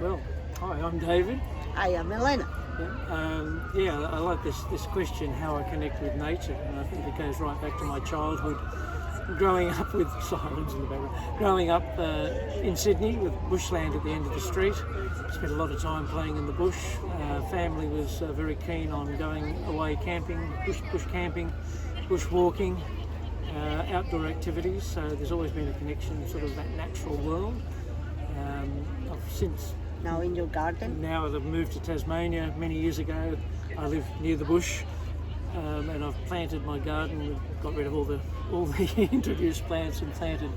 Well, hi, I'm David. I am Elena. I like this question, how I connect with nature, and I think it goes right back to my childhood, growing up with sirens in the background. Growing up in Sydney with bushland at the end of the street, spent a lot of time playing in the bush. Family was very keen on going away camping, bush camping, bush walking, outdoor activities. So there's always been a connection, sort of that natural world. I've since Now in your garden? Now I've moved to Tasmania many years ago. I live near the bush, and I've planted my garden. Got rid of all the introduced plants and planted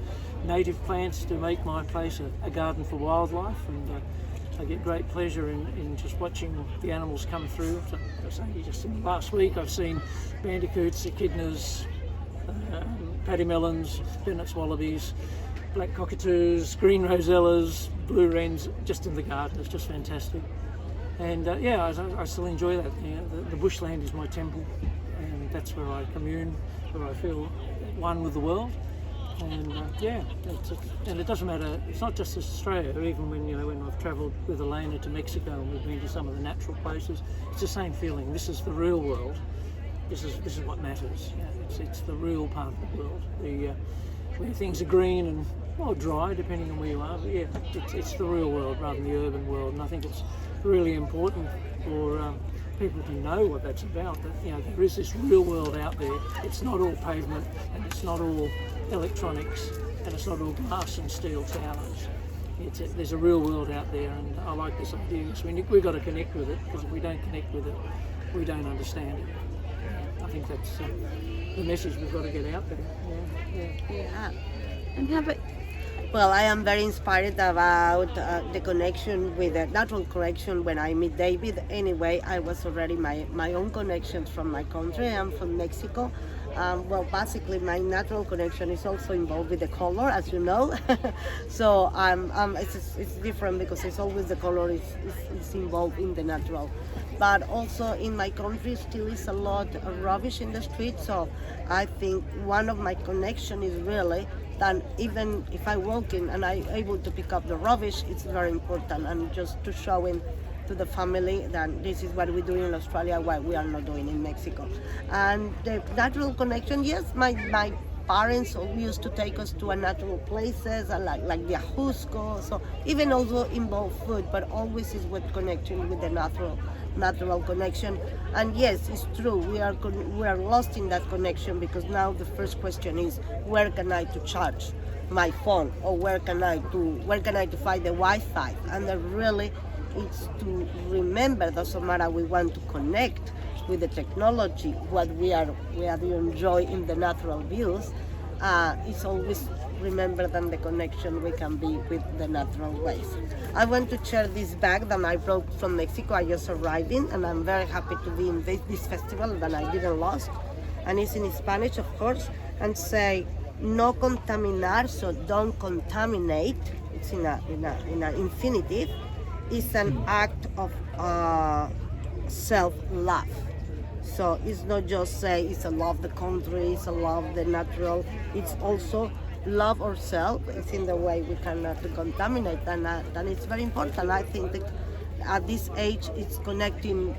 native plants to make my place a garden for wildlife. And I get great pleasure in just watching the animals come through. So just in the last week, I've seen bandicoots, echidnas, paddymellons, Bennett's wallabies, black cockatoos, green rosellas, blue wrens, just in the garden. It's just fantastic. And I still enjoy that. The bushland is my temple, and that's where I commune, where I feel one with the world. And and it doesn't matter. It's not just Australia. Even when I've travelled with Elena to Mexico and we've been to some of the natural places, it's the same feeling. This is the real world. This is what matters. It's the real part of the world. Where things are green and dry, depending on where you are. But it's the real world rather than the urban world, and I think it's really important for people to know what that's about. That there is this real world out there. It's not all pavement, and it's not all electronics, and it's not all glass and steel towers. There's a real world out there, and I like this idea. So we've got to connect with it, because if we don't connect with it, we don't understand it. I think that's the message we've got to get out there. Yeah. And well, I am very inspired about the connection with the natural connection when I meet David. Anyway, I was already my own connections from my country. I'm from Mexico. Basically, my natural connection is also involved with the color, as you know. So it's different because it's always the color is involved in the natural. But also in my country still is a lot of rubbish in the street. So I think one of my connection is really that even if I walk in and I'm able to pick up the rubbish, it's very important, and just to show to the family that this is what we do in Australia, what we are not doing in Mexico. And the natural connection, yes, my parents used to take us to a natural places like the Ajusco, so even also involve food, but always is with connection with the natural connection. And yes, it's true, we are lost in that connection, because now the first question is, where can I to charge my phone, or where can I to find the Wi-Fi? And really it's to remember, doesn't matter, we want to connect with the technology, what we are enjoy in the natural views. It's always remember than the connection we can be with the natural ways. I want to share this bag that I brought from Mexico. I just arrived in, and I'm very happy to be in this festival that I didn't lost. And it's in Spanish, of course, and say no contaminar, so don't contaminate. It's in a infinitive. It's an act of self-love. So it's not just say it's a love the country, it's a love the natural. It's also love ourselves. It's in the way we cannot contaminate, and it's very important. I think that at this age, it's connecting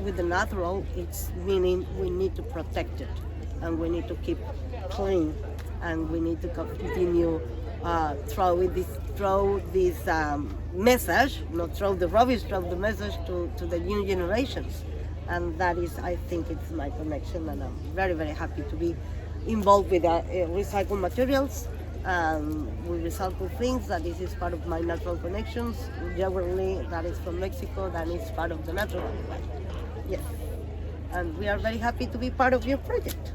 with the natural. It's meaning we need to protect it, and we need to keep clean, and we need to continue throw this message, not throw the rubbish, throw the message to the new generations. And that is, I think, it's my connection, and I'm very, very happy to be involved with recycled materials. We recycle things, that this is part of my natural connections. Generally, that is from Mexico, that is part of the natural. Yes. And we are very happy to be part of your project.